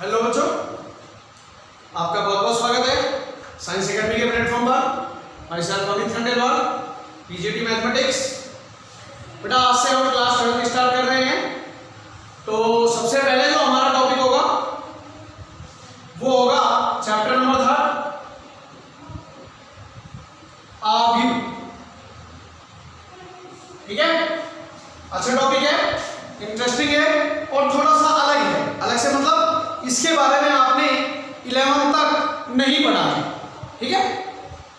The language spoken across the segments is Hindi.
हेलो बच्चों, आपका बहुत बहुत स्वागत है साइंस एकेडमी के प्लेटफॉर्म पर। मैं sir Amit Khandelwal, PGT mathematics. बेटा आज से हम क्लास 7 स्टार्ट कर रहे हैं। तो सबसे पहले जो हमारा टॉपिक होगा वो होगा चैप्टर नंबर 3 आव्यूह। ठीक है, अच्छा टॉपिक है, इंटरेस्टिंग है और थोड़ा सा अलग है। अलग से मतलब इसके बारे में आपने 11th तक नहीं पढ़ा है। ठीक है,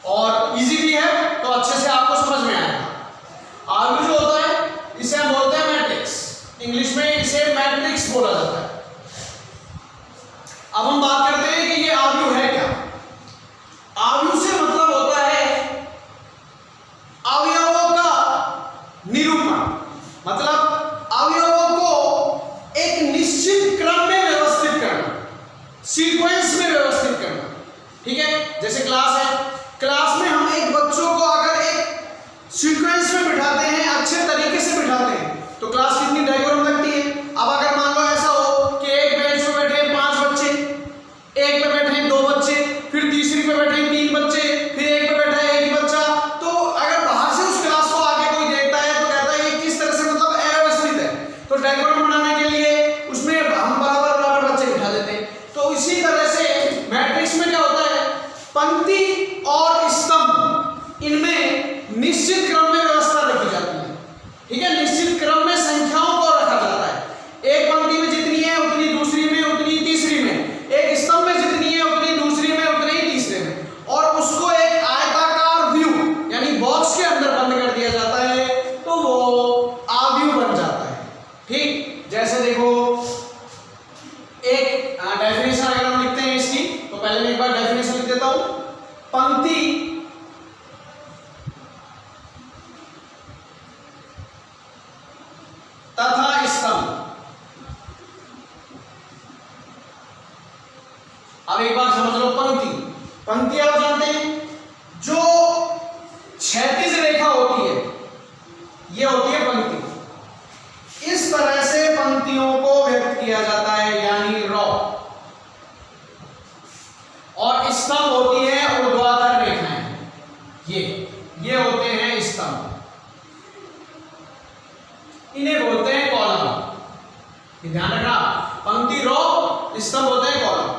और इजी भी है तो अच्छे से आपको समझ में आएगा। आव्यूह जो होता है इसे हम बोलते हैं मैट्रिक्स, इंग्लिश में इसे मैट्रिक्स बोला जाता है। अब हम बात करते हैं कि ये आव्यूह है क्या। आव्यूह से मतलब होता है अवयवों का निरूपण, मतलब अवयवों को एक निश्चित क्रम में व्यवस्थित करना, सीक्वेंस में व्यवस्थित करना। ठीक है, जैसे क्लास है, क्लास में हम एक बच्चों को अगर एक सीक्वेंस में बिठाते हैं, अच्छे तरीके से बिठाते हैं, तो क्लास कितनी डायग्राम लगती है। अब अगर मान लो ऐसा हो कि एक बेंच पे बैठे 5 बच्चे, एक पे बैठे 2 बच्चे, फिर तीसरी पे बैठे 3 बच्चे, फिर एक पे बैठा है 1 ही बच्चा, तो अगर बाहर से उस क्लास को आके कोई देखता है तो कहता है ये किस तरह से मतलब अव्यवस्थित है। तो डायग्राम बनाने के लिए उसमें हम बराबर बराबर बच्चे बिठा देते हैं। तो इसी तरह से मैट्रिक्स में क्या होता है, पंक्ति और स्तंभ इनमें निश्चित क्रम में व्यवस्था रखी जाती है। ठीक है, निश्चित क्रम में संख्याओं को रखा जाता है। एक पंक्ति में जितनी है उतनी दूसरी में, उतनी तीसरी में, एक स्तंभ में जितनी है उतनी दूसरी में, उतनी ही तीसरे में, और उसको एक आयताकार व्यू यानी बॉक्स के अंदर बंद कर दिया जाता है, तो वो आव्यूह बन जाता है। ठीक, जैसे देखो एक डेफिनेशन अगर हम लिखते हैं इसकी, तो पहले मैं एक बार डेफिनेशन लिख देता हूं। पंक्ति तथा स्तंभ। अब एक बार समझ लो, पंक्ति आप जानते हैं जो क्षैतिज रेखा होती है, ये होती है पंक्ति। इस तरह से पंक्तियों को व्यक्त किया जाता है यानी रॉ। और स्तंभ होती है ऊर्ध्वाधर रेखाएं, ये होते हैं स्तंभ, इन्हें बोलते हैं कॉलम। ध्यान रखना, पंक्ति रॉ, स्तंभ होते हैं कॉलम।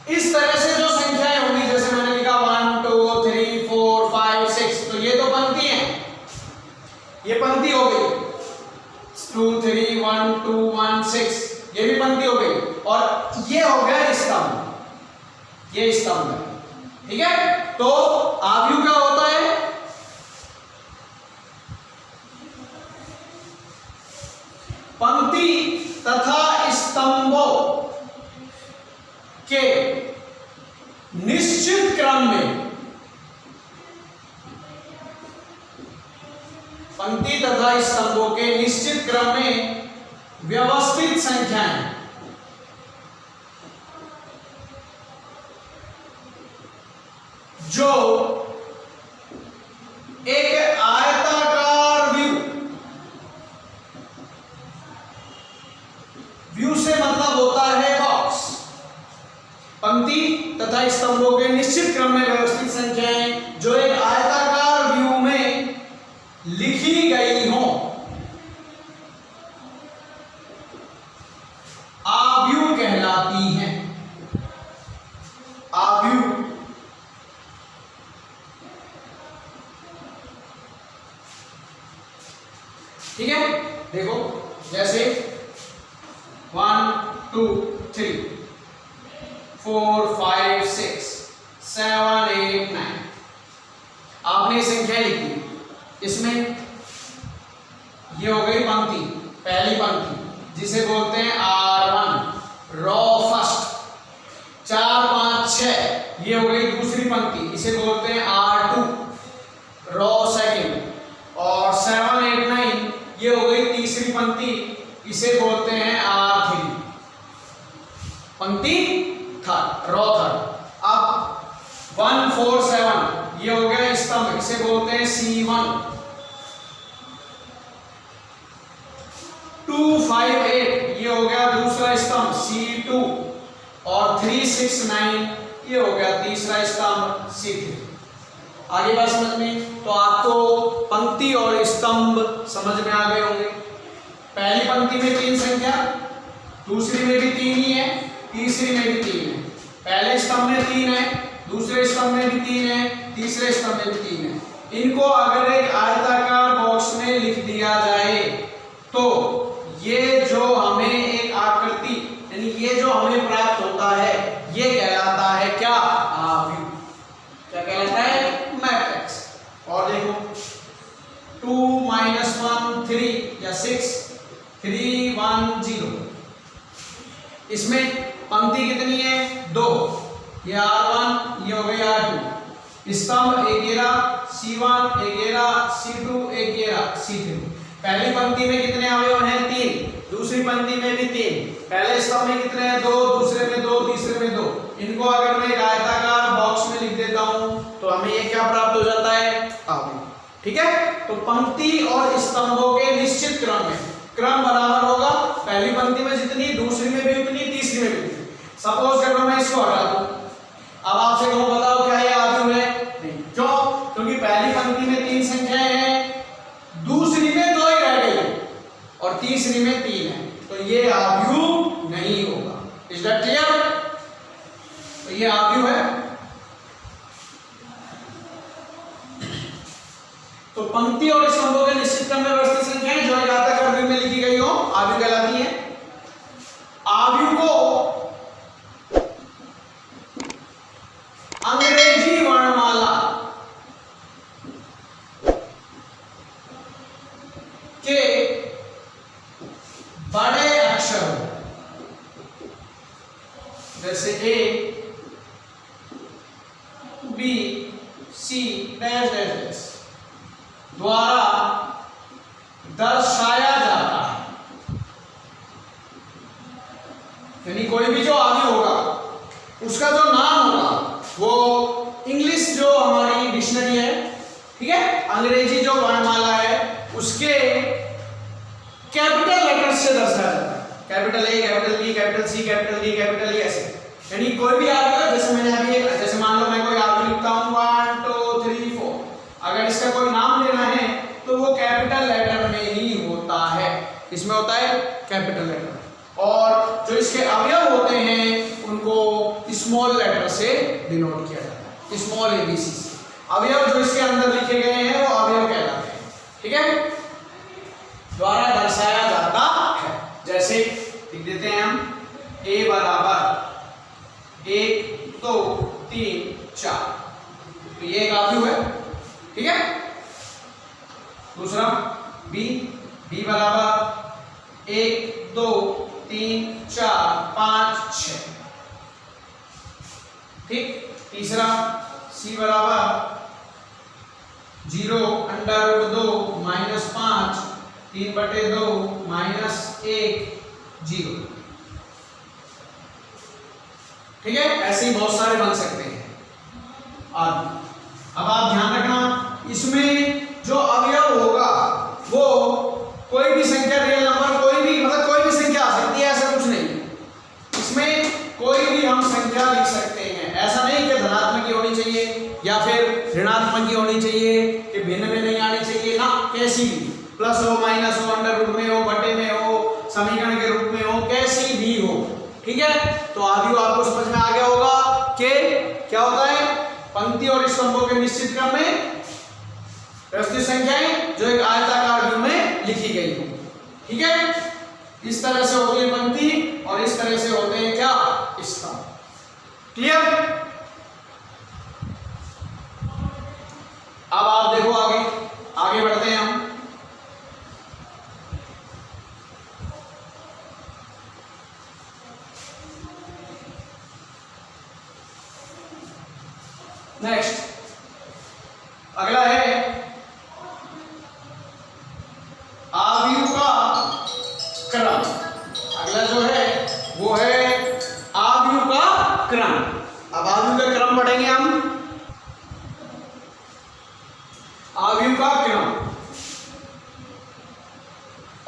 इस तरह से जो संख्याएं होंगी, जैसे मैंने लिखा 1 2 3 4 5 6, तो ये तो पंक्ति है, ये पंक्ति हो गई। 2 3 1 2 1 6, ये भी पंक्ति हो गई, और ये हो गया स्तंभ, ये स्तंभ है। ठीक है, तो आव्यूह क्या होता है, पंक्ति तथा स्तंभों के निश्चित क्रम में, पंक्ति तथा स्तंभों के निश्चित क्रम में व्यवस्थित संख्याएं जो एक आयताकार व्यू से मतलब होता है बॉक्स। पंक्ति तथा स्तंभों के निश्चित क्रम में व्यवस्थित संख्याएं जो एक आयताकार व्यू में लिखी गई हो, आव्यूह कहलाती हैं। आव्यूह ठीक है, देखो जैसे 1 2 3 4 5 6 7 8 9, आपने संख्या लिखी, इसमें ये हो गई पंक्ति, पहली पंक्ति जिसे बोलते हैं R1 रॉ फर्स्ट। 4 5 6 ये हो गई दूसरी पंक्ति, इसे बोलते हैं R2 रॉ सेकंड। और 7 8 9 ये हो गई तीसरी पंक्ति, इसे बोलते हैं R3 पंक्ति थर्ड, रॉ थर्ड। अब 1 4 7 ये हो गया स्तंभ, इसे बोलते हैं C1। 2 5 8 ये हो गया दूसरा स्तंभ C2। 3 6 9 ये हो गया तीसरा स्तंभ C3। आगे बात समझ में, तो आपको पंक्ति और स्तंभ समझ में आ गए होंगे। पहली पंक्ति में 3 संख्या, दूसरी में भी 3 ही है, तीसरी में भी 3 है। पहले स्तंभ में 3 है, दूसरे स्तंभ में भी 3 है, तीसरे स्तंभ में भी 3 है। इनको अगर एक आयताकार बॉक्स में लिख दिया जाए तो ये जो हमें एक आकृति यानी ये जो हमें प्राप्त होता है ये कहलाता है क्या? आव्यूह। क्या कहलाता है? मैट्रिक्स। और देखो 2 -1 3 या 6 3 1 0, इसमें पंक्ति कितनी है? 2, ये R1 ये हो गई R2, स्तंभ एक घेरा C1 एक घेरा C2 एक घेरा C3। पहली पंक्ति में कितने अवयव हैं? 3, दूसरी पंक्ति में भी 3। पहले स्तंभ में कितने हैं? 2, दूसरे में 2, तीसरे में 2। इनको अगर मैं एक आयताकार बॉक्स में लिख देता हूं तो हमें ये क्या प्राप्त हो जाता है? आव्यूह। ठीक है, तो पंक्ति और स्तंभों के निश्चित क्रम में क्रम बराबर होगा, पहली पंक्ति में जितनी, दूसरी में भी उतनी, तीसरी में भी उतनी। सपोज करो मैं इसको हटा दूं, अब आपसे कहूं बताओ क्या ये आव्यूह है? नहीं। क्यों? क्योंकि पहली पंक्ति में 3 संख्याएं हैं, दूसरी में 2 ही रह गई और तीसरी में 3 है, तो ये आव्यूह नहीं होगा। Is that clear? तो ये आव्यूह है। तो पंक्ति और स्तंभों के निश्चित क्रम में व्यवस्थित संख्याएं जो एक आयताकार आव्यूह में लिखी गई हो आव्यूह कहलाती है। आव्यूह को अंग्रेजी वर्णमाला के बड़े अक्षर जैसे A B C dash dash dash द्वारा दर्शाया जाता है। यानी कोई भी जो आव्यूह होगा उसका जो नाम होगा वो इंग्लिश जो हमारी डिक्शनरी है, ठीक है, अंग्रेजी जो वर्णमाला है उसके कैपिटल लेटर से दर्शाया जाता है। Capital A, capital B, capital C, capital D, capital E ऐसे। यानी कोई भी आव्यूह, जैसे मैंने अभी जैसे मान लो मैं कोई आव्यूह लिखता हूं 1 2 3 4, अगर इसका कोई नाम लेना है तो वो कैपिटल लेटर में ही होता है। इसमें होता है कैपिटल लेटर, और जो इसके अवयव होते हैं उनको स्मॉल लेटर से डिनोट किया जाता है, स्मॉल ABC से। अवयव जो इसके अंदर लिखे गए हैं वो अवयव कहलाते हैं, ठीक है, द्वारा दर्शाया जाता है। जैसे लिख देते हैं हम A बराबर 1 2 3 4, तो ये एक आव्यूह है, ठीक है। दूसरा B बराबर 1 2 3 4 5 6, ठीक। तीसरा C बराबर 0 √2 -5 3/2 -1 0, ठीक है। ऐसे ही बहुत सारे बन सकते हैं। अब आप ध्यान रखना, इसमें जो अवयव होगा वो कोई भी संख्या, रियल नंबर कोई भी, मतलब कोई भी संख्या आ सकती है, ऐसा कुछ नहीं। इसमें कोई भी हम संख्या लिख सकते हैं, ऐसा नहीं कि धनात्मक ही होनी चाहिए या फिर ऋणात्मक ही होनी चाहिए कि भिन्न में नहीं आनी चाहिए ना, कैसी भी, प्लस हो माइनस हो अंडर रूट में हो बटे में हो समीकरण के रूप में हो, कैसी भी हो, ठीक है। तो आव्यूह आपको समझ में आ गया होगा कि क्या होता है? पंक्ति और स्तंभों के निश्चित क्रम में व्यवस्थित संख्याएं जो एक आयताकार आव्यूह में लिखी गई हो, ठीक है। इस तरह से होती है पंक्ति और इस तरह से होते हैं क्या? स्तंभ। क्लियर? अब आप देखो आगे बढ़ते हैं हम। नेक्स्ट अगला है आव्यूह का क्रम। अगला जो है वो है आव्यूह का क्रम। अब आव्यूह का क्रम पढ़ेंगे हम। आव्यूह का क्रम,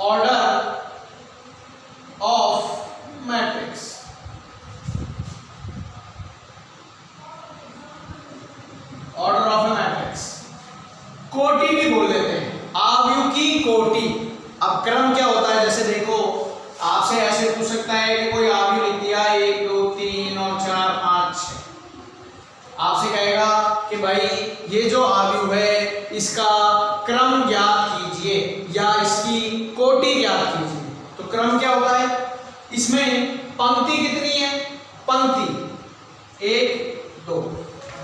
ऑर्डर ऑफ मैट्रिक्स। क्रम क्या होता है, जैसे देखो आपसे ऐसे पूछ सकता है कि कोई अवयव लिख दिया 1 2 3 और 4 5 6, आपसे कहेगा कि भाई ये जो अवयव है इसका क्रम ज्ञात कीजिए या इसकी कोटि ज्ञात कीजिए। तो क्रम क्या होता है, इसमें पंक्ति कितनी है, पंक्ति 1 2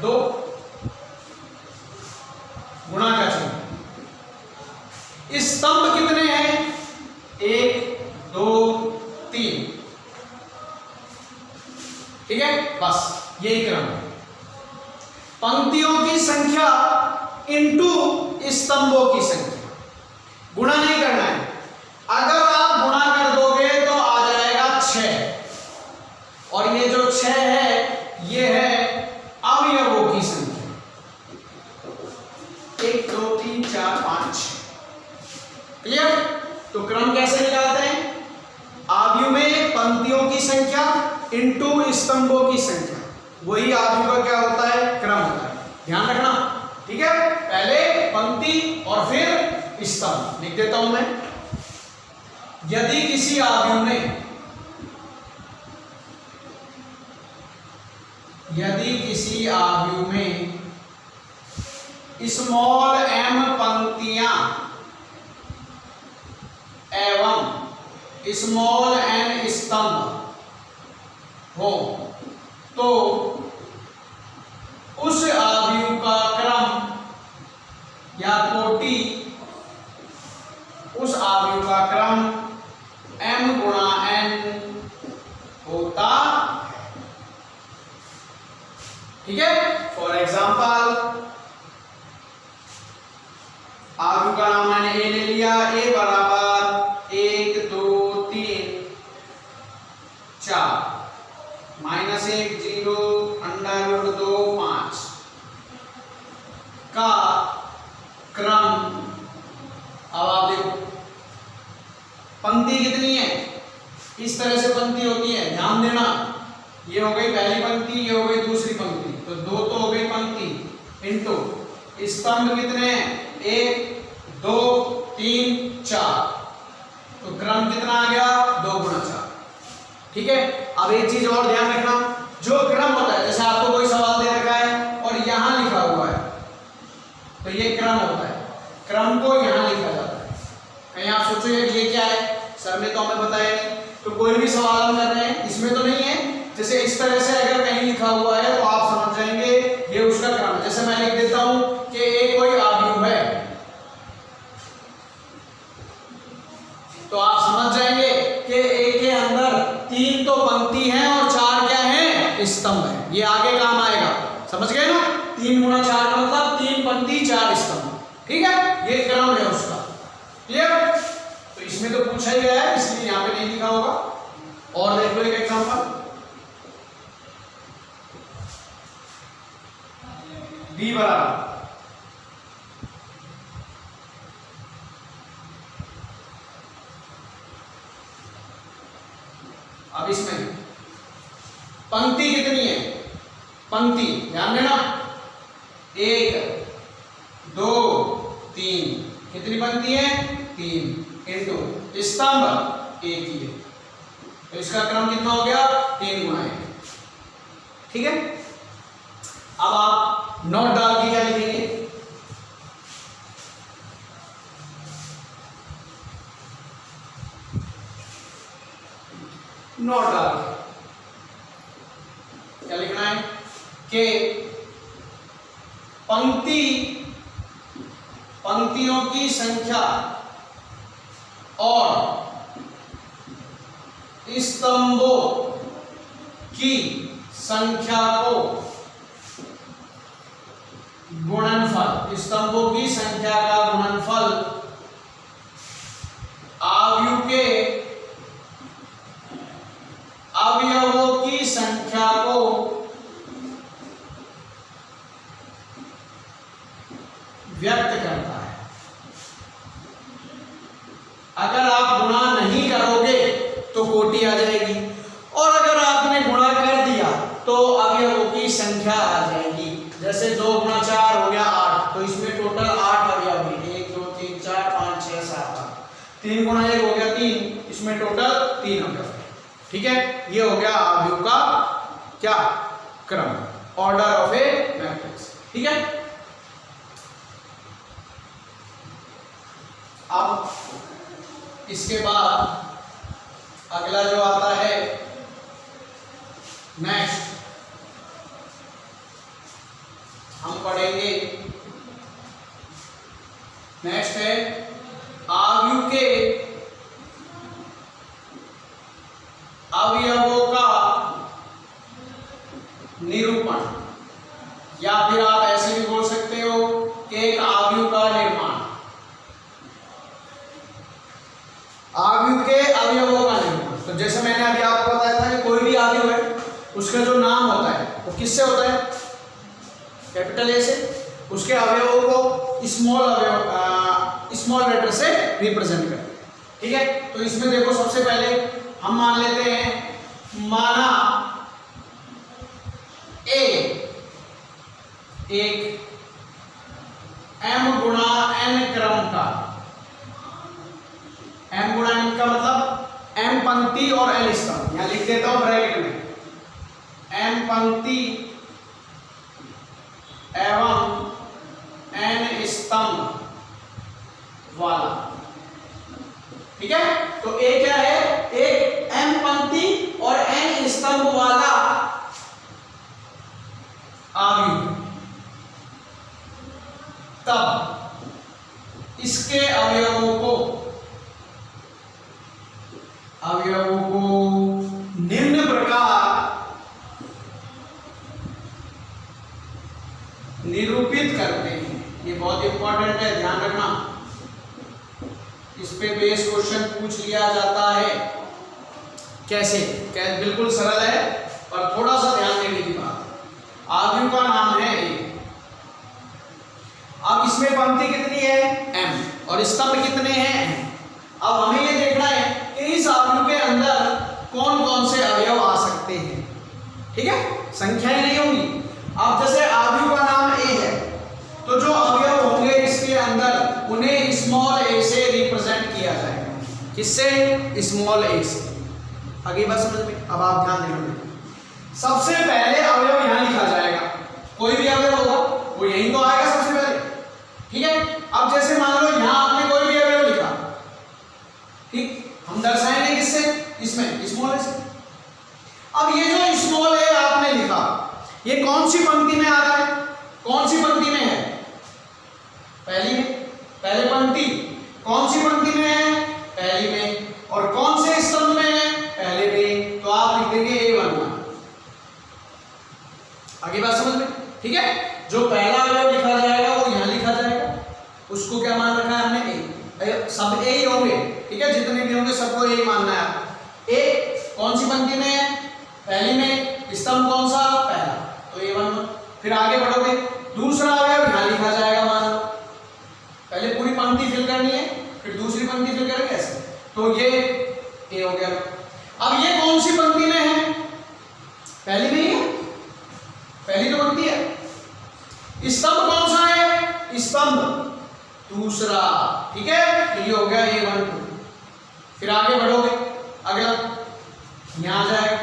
2 गुणा का चिन्ह, स्तंभ कितने हैं 1 2 3, ठीक है, बस यही क्रम है। पंक्तियों की संख्या इनटू स्तंभों की संख्या, गुणा नहीं करना है। अगर आप गुणा कर दोगे तो आ जाएगा 6, और ये जो 6 है ये है अवयवों की संख्या 1 2 3 4 5 6। क्लियर? तो क्रम कैसे निकालते हैं, अवयव में पंक्तियों की संख्या इनटू स्तंभों की संख्या, वही अवयव का क्या होता है, क्रम होता है। ध्यान रखना, ठीक है, पहले पंक्ति और फिर स्तंभ। लिख देता हूं मैं, यदि किसी अवयव में स्मॉल m पंक्तियां एवं स्मॉल n स्तंभ हो तो उस अवयव का क्रम या कोटि, उस अवयव का क्रम m गुणा n होता है। ठीक है, फॉर एग्जाम्पल अवयव का नाम मैंने a ले लिया, a बराबर 1 2 3 4 -1 0 √2 5 का क्रम। अब आप देखो पंक्ति कितनी है, इस तरह से पंक्ति होती है, ध्यान देना। ये हो गई पहली पंक्ति, ये हो गई दूसरी पंक्ति, तो 2 तो हो गई पंक्ति इनटू स्तंभ कितने हैं 1 2 3 4, तो क्रम कितना आ गया 2 गुणा 4। ठीक है, अब एक चीज और ध्यान रखना, जो क्रम होता है, जैसे आपको कोई सवाल दे रखा है और यहां लिखा हुआ है तो ये क्रम होता है, क्रम को यहां लिखा जाता है। कहीं आप सोचोगे ये क्या है, सर ने तो हमें बताया नहीं, तो कोई भी सवाल हम कर रहे हैं इसमें तो नहीं है, जैसे इस तरह से अगर कहीं लिखा हुआ है तो आप समझ जाएंगे ये उसका क्रम है। जैसे मैं लिख देता हूं कि एक कोई अवयव है, तो आप समझ जाएंगे कि एक के अंदर 3 तो पंक्ति है और 4 क्या है, स्तंभ है। ये आगे काम आएगा, समझ गए ना, 3 गुणा 4 का मतलब 3 पंक्ति 4 स्तंभ। ठीक है, ये क्रम है उसका। क्लियर? तो इसमें तो पूछा ही गया है, इसलिए यहां पे नहीं लिखा होगा। और देख लो एक एग्जांपल, b बराबर अब इसमें पंक्ति कितनी है, पंक्ति ध्यान देना 1 2 3, कितनी पंक्ति है 3 इनटू स्तंभ 1 ही है, तो इसका क्रम कितना हो गया 3 गुणा 1। ठीक है, अब आप नोट डाल के क्या लिखेंगे, नोट डाल के क्या लिखना है कि पंक्तियों की संख्या और स्तंभों की संख्या को गुणनफल, स्तंभों की संख्या का गुणनफल अवयव के अवयवों की संख्या को व्यक्त करता है। अगर आप गुणा नहीं करोगे तो कोटि आ जाएगी, और अगर आपने गुणा कर दिया तो अवयवों की संख्या आ जाएगी। जैसे 2 गुणा 4 हो गया 8, तो इसमें टोटल 8 अवयव हैं, 1 2 3 4 5 6 7 8। 3 गुणा 1 हो गया 3, इसमें टोटल 3 अवयव। ठीक है, ये हो गया अवयव का क्या क्रम, ऑर्डर ऑफ ए मैट्रिक्स। ठीक है, अब इसके बाद अगला जो आता है नेक्स्ट हम पढ़ेंगे, नेक्स्ट है अवयव के अवयवों का निरूपण, या फिर आप ऐसे भी बोल सकते हो कि एक अवयव का निर्माण। अवयव के अवयवों का निर्माण, तो जैसे मैंने अभी आपको बताया था कि कोई भी अवयव है उसका जो नाम होता है वो किससे होता है, कैपिटल ए से, उसके अवयवों को स्मॉल लेटर से रिप्रेजेंट करते हैं। ठीक है, तो इसमें देखो सबसे पहले हम मान लेते हैं, माना ए एक m गुणा n क्रम का, m गुणा n का मतलब m पंक्ति और n स्तंभ, यहां लिख देता हूं ब्रैकेट में, m पंक्ति एवं n स्तंभ वाला। ठीक है, तो ए क्या है, एक m पंक्ति और n स्तंभ वाला अवयव, तब इसके अवयवों को निम्न प्रकार निरूपित करते हैं। ये बहुत इंपॉर्टेंट है, ध्यान रखना, इस पे बेस क्वेश्चन पूछ लिया जाता है। कैसे, बिल्कुल सरल है और थोड़ा सा ध्यान देने की बात। अवयव का नाम है ए, अब इसमें पंक्ति कितनी है m और स्तंभ कितने हैं n। अब हमें ये देखना है कि इस अवयव के अंदर कौन कौन से अवयव आ सकते हैं। ठीक है, संख्याएं नहीं होंगी। अब जैसे अवयव का नाम a है, तो जो अवयव होंगे इसके अंदर उन्हें स्मॉल a से रिप्रेजेंट किया जाएगा। किससे, स्मॉल a से। आगे बात समझ में, अब आप ध्यान देना, सबसे पहले अवयव यहां लिखा जाएगा, कोई भी अवयव होगा वो यहीं तो आएगा सबसे पहले। ठीक है, अब जैसे मान लो यहां आपने कोई भी अवयव लिखा, ठीक, हम दर्शाएंगे किससे, इसमें स्मॉल ए से। अब ये जो स्मॉल ए आपने लिखा, ये कौन सी पंक्ति में आ रहा है, कौन सी पंक्ति में है, पहली में, पहले पंक्ति कौन सी पंक्ति में है, पहली में, और कौन से स्तंभ में है, पहले में, तो आप लिख देंगे A11। आगे बात समझ में। ठीक है, जो पहला अवयव लिखा जाएगा वो यहां लिखा जाएगा, उसको क्या मान रखा है हमने, ए, सब ए ही होंगे। ठीक है, जितने भी होंगे सबको ए मानना है आपको। ए कौन सी पंक्ति में है, पहली में, स्तंभ कौन सा, पहला, तो A11। फिर आगे बढ़ोगे, दूसरा अवयव यहां लिखा जाएगा, मान लो पहले पूरी पंक्ति फिल करनी है, फिर दूसरी पंक्ति फिल करेंगे ऐसे, तो ये ए हो गया। अब ये कौन सी पंक्ति में है, पहली में ही है, पहली तो पंक्ति है। स्तंभ कौन सा है, स्तंभ दूसरा। ठीक है, तो ये हो गया A12। फिर आगे बढ़ोगे, अगला यहां जाएगा,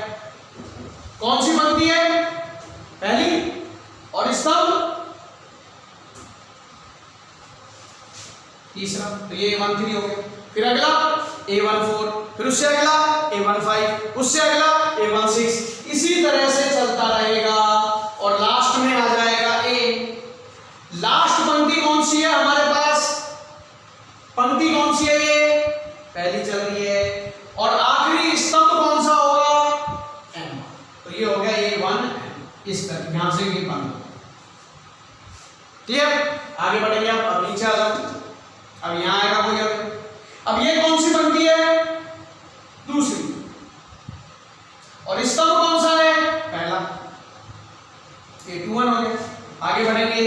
कौन सी पंक्ति है, पहली, और स्तंभ तीसरा, तो ये A13 हो गया। फिर अगला A14, फिर उससे अगला A15, उससे अगला A16, इसी तरह से चलता रहेगा और लास्ट में आ जाएगा A। लास्ट पंक्ति कौन सी है हमारे पास, पंक्ति कौन सी है, ये पहली चल रही है, और आखिरी स्तंभ कौन सा होगा, M। तो ये हो गया A1, इस तरह यहां से ये बन। क्लियर, आगे बढ़ेंगे आप, अब नीचे आ जाओ, अब यहां आएगा कोई अवयव। अब ये कौन सी पंक्ति है, दूसरी, और स्तंभ कौन सा है, पहला, A21 हो गया। आगे बढ़ेंगे,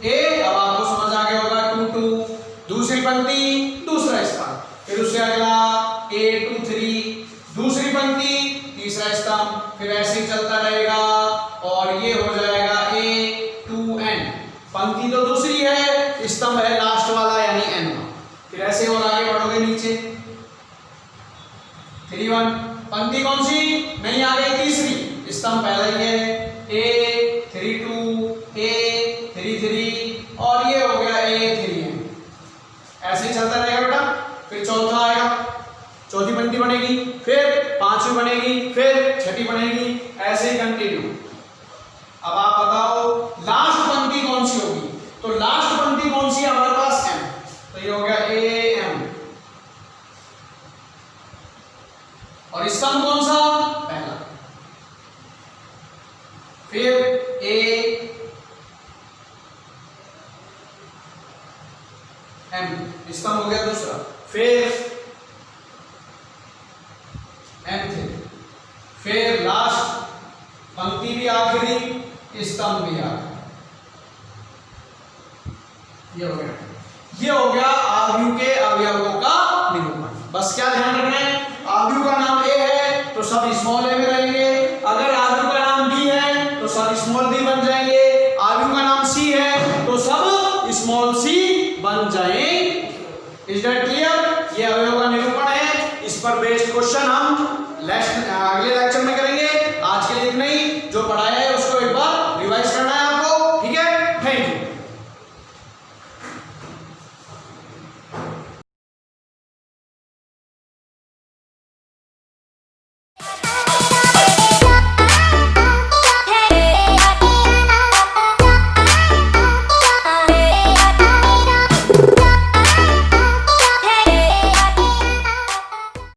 ए, अब आपको समझ आ गया होगा 22, दूसरी पंक्ति, दूसरा स्तंभ, फिर उससे अगला A23, दूसरी पंक्ति, तीसरा स्तंभ, फिर ऐसे ही चलता रहेगा और ये हो जाएगा A2N। पंक्ति तो दूसरी है, स्तंभ है लास्ट वाला यानी N। फिर ऐसे और आगे बढ़ोगे नीचे, कौन सी नहीं आ गई? तीसरी। स्तंभ पहला ही है A32 A33 और ये हो गया A3M। ऐसे ही चलता रहेगा बेटा। फिर चौथा आएगा, चौथी पंक्ति बनेगी, फिर पांचवी बनेगी, फिर छठी बनेगी, ऐसे ही कंटिन्यू। अब आप बताओ लास्ट पंक्ति कौन सी होगी? तो लास्ट पंक्ति कौन सी है हमारे पास? M। तो ये हो गया AM। और स्तंभ कौन सा? पहला। फिर AM, स्तंभ हो गया दूसरा। फिर M3, फिर लास्ट पंक्ति भी आखिरी, स्तंभ भी आखिरी। ये हो गया, ये हो गया आव्यूह के अवयवों का निरूपण। बस क्या ध्यान रखना है? आव्यूह का नाम A है तो सब स्मॉल a में रहेंगे। अगर आव्यूह का नाम B है तो सब स्मॉल b बन जाएंगे। आव्यूह का नाम C है तो सब स्मॉल c बन जाएंगे। Is that clear? ये अवयव का निरूपण है। इस पर बेस्ड क्वेश्चन हम अगले लेक्चर में करेंगे। आज के लिए इतना ही। जो पढ़ाया है